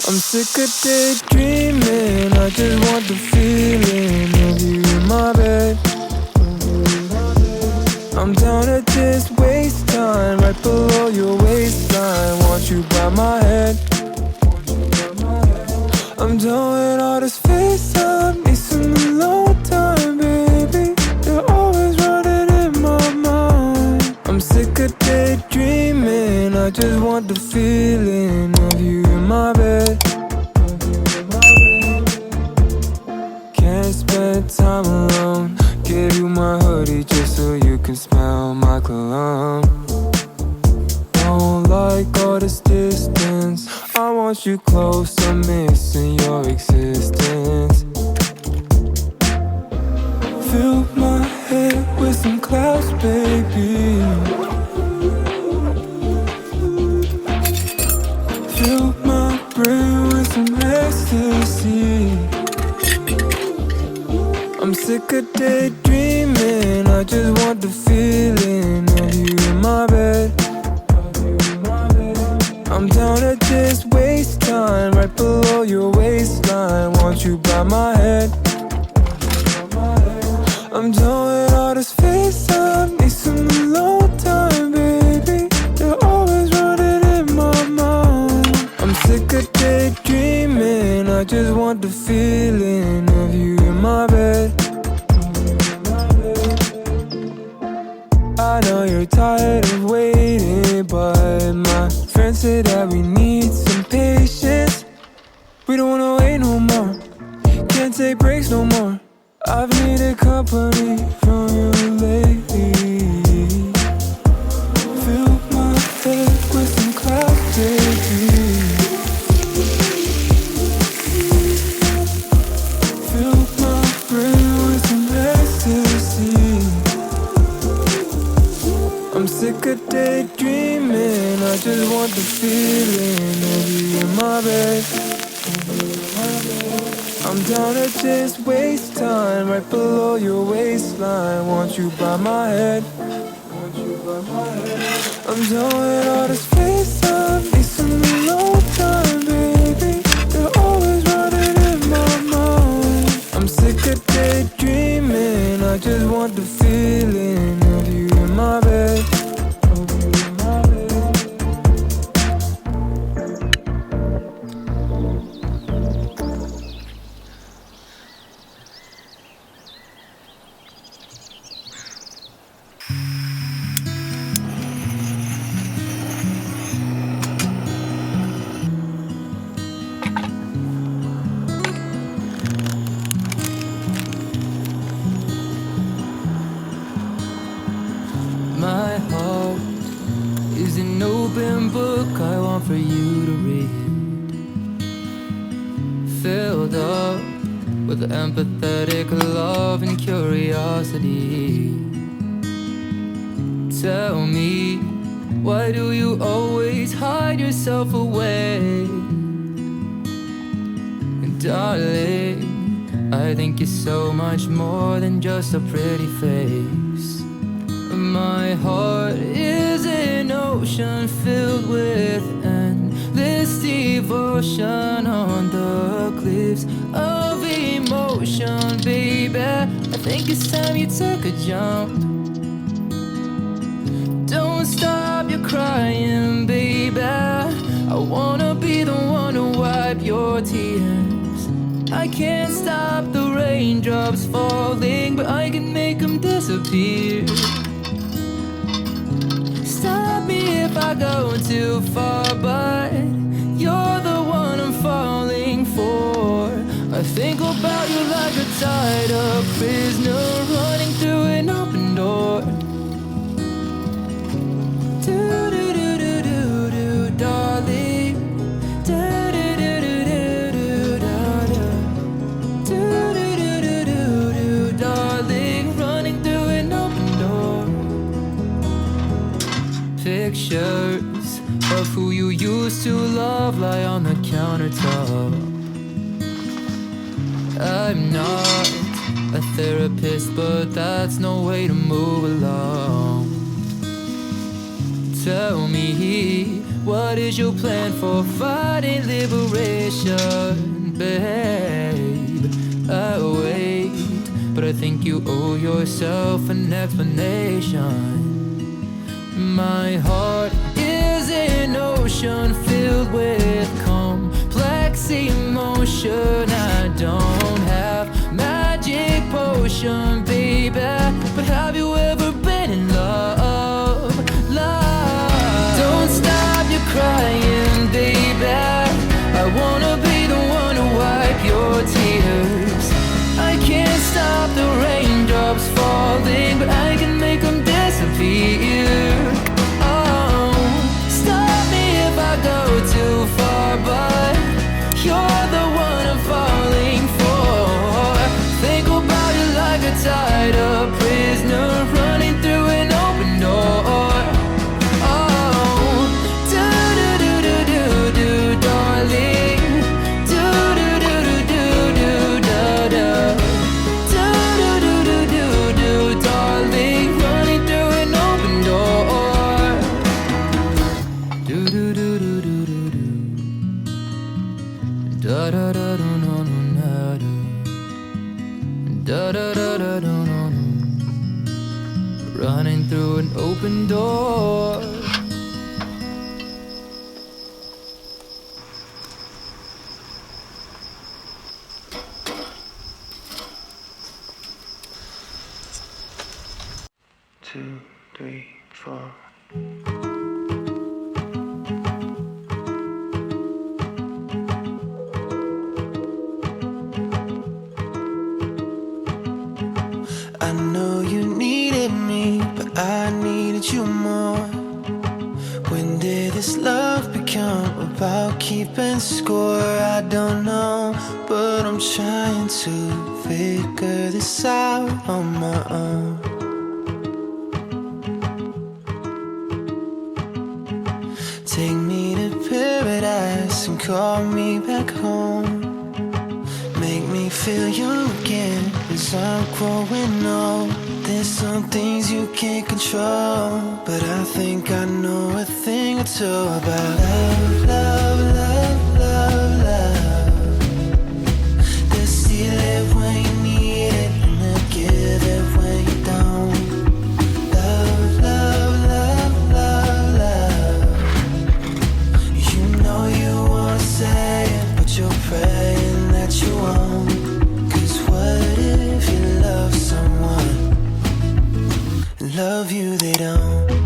I'm sick of daydreaming. I just want the feeling of you in my bed. I'm down to just waste time right below your waistline. Want you by my head. I'm done with all this FaceTime. Need some alone time, baby. You're always running in my mind. I'm sick of daydreaming. I just want the feeling of you in my bed. Can't spend time alone. Give you my hoodie just so you can smell my cologne. Don't like all this distance. I want you close, I'm missing your existence. Fill my head with some clouds, baby. Fill my brain with some ecstasy. I'm sick of daydreaming. I just want the feeling of you in my bed. I'm down to just waste time right below your waistline. Want you by my head. I'm done with all this FaceTime. Need some alone time, baby. You're always running in my mind. I'm sick of daydreaming. I just want the feeling of you in my bed. I know you're tired of waiting, but my friends say that we need some patience. We don't wanna wait no more. Can't take breaks no more. I've needed company from you lately. Fill my head with some clouds, baby. Fill my brain with some ecstasy. I'm sick of daydreaming. I just want the feeling of you in my bed. I'm down to just waste time right below your waistline. Want you by my head. I'm done with all this FaceTime. Need some alone time, baby. You're always running in my mind. I'm sick of daydreaming. I just want the feeling of you in my bed. My heart is an open book I want for you to read. Filled up with empathetic love and curiosity. Tell me, why do you always hide yourself away? Darling, I think you're so much more than just a pretty face. My heart is an ocean filled with endless devotion on the cliffs of emotion, baby. I think it's time you took a jump. Don't stop your crying, baby. I wanna be the one to wipe your tears. I can't stop the raindrops falling, but I can make them disappear. Stop me if I go too far, but you're the one I'm falling for. I think about you like a tied up prisoner running through an open door. Do-do-do-do-do-do, darling. Do-do-do-do-do-do-da-da. Do-do-do-do-do-do, darling, running through an open door. Pictures of who you used to love lie on the countertop. I'm not a therapist, but that's no way to move along. Tell me, What is your plan for fighting liberation, babe? I wait, but I think you owe yourself an explanation. My heart is an ocean filled with complex emotion. I don't have magic potion, baby, but have you ever been in love? Don't stop your crying, baby. I wanna be the one to wipe your tears. I can't stop the raindrops falling, but I can make them disappear. Oh, stop me if I go too far, but you're the one I'm falling for. Think about you like a tied up prisoner running through an open door. Oh, do-do-do-do-do-do, darling. Do-do-do-do-do-do-da-da. Do-do-do-do-do-do, darling. Running through an open door. Do-do-do-do-do-do-do. Da-da-da-do-no-no-na-do. Da-da-da-da-do-no-no. Running through an open door. Two, three, four. I know you needed me, but I needed you more. When did this love become about keeping score? I don't know, but I'm trying to figure this out on my own. Take me to paradise and call me back home. Make me feel young again as I'm growing old. There's some things you can't control, but I think I know a thing or two about love, love, love, love, love. They'll steal it when you need it, and they'll give it when you don't. Love, love, love, love, love. You know you wanna say it, but you're praying that you won't. 'Cause what if you love someone, love you they don't?